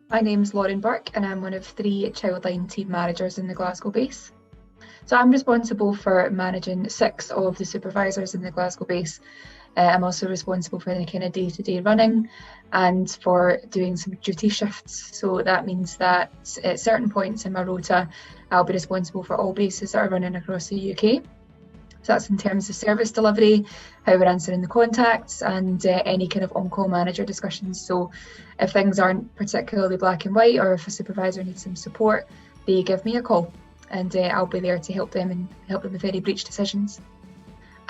My name's Lauren Burke and I'm one of 3 Childline team managers in the Glasgow base. So I'm responsible for managing 6 of the supervisors in the Glasgow base. I'm also responsible for the kind of day-to-day running and for doing some duty shifts. So that means that at certain points in my rota, I'll be responsible for all bases that are running across the UK. So that's in terms of service delivery, how we're answering the contacts, and any kind of on-call manager discussions. So if things aren't particularly black and white, or if a supervisor needs some support, they give me a call, and I'll be there to help them and help them with any breach decisions.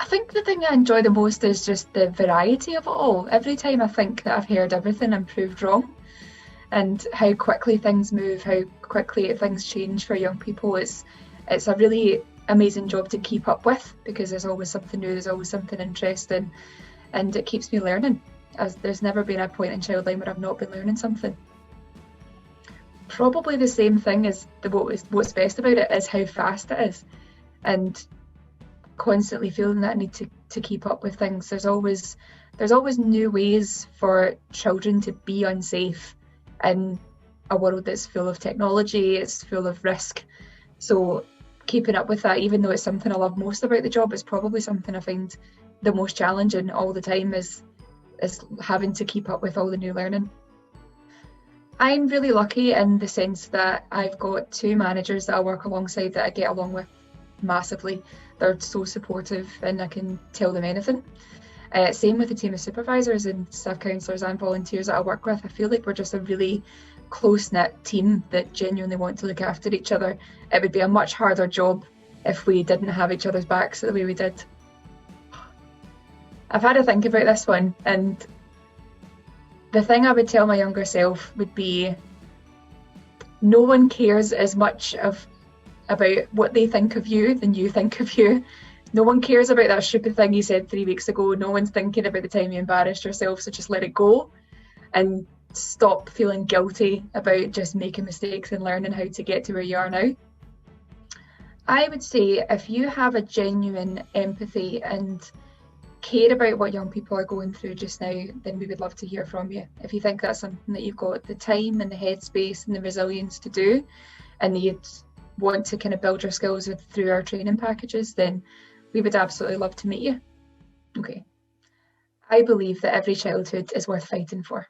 I think the thing I enjoy the most is just the variety of it all. Every time I think that I've heard everything, I'm proved wrong. And how quickly things move, how quickly things change for young people. It's a really amazing job to keep up with because there's always something new, there's always something interesting, and it keeps me learning. As there's never been a point in Childline where I've not been learning something. Probably the same thing as what's best about it is how fast it is, and constantly feeling that need to keep up with things. There's always new ways for children to be unsafe in a world that's full of technology, it's full of risk. So keeping up with that, even though it's something I love most about the job, it's probably something I find the most challenging all the time is having to keep up with all the new learning. I'm really lucky in the sense that I've got 2 managers that I work alongside that I get along with massively. They're so supportive and I can tell them anything. Same with the team of supervisors and staff counsellors and volunteers that I work with. I feel like we're just a really close-knit team that genuinely want to look after each other. It would be a much harder job if we didn't have each other's backs the way we did. I've had to think about this one, and the thing I would tell my younger self would be no one cares as much about what they think of you than you think of you. No one cares about that stupid thing you said 3 weeks ago. No one's thinking about the time you embarrassed yourself, so just let it go and stop feeling guilty about just making mistakes and learning how to get to where you are now. I would say if you have a genuine empathy and care about what young people are going through just now, then we would love to hear from you. If you think that's something that you've got the time and the headspace and the resilience to do, and that you'd want to kind of build your skills through our training packages, then we would absolutely love to meet you. Okay. I believe that every childhood is worth fighting for.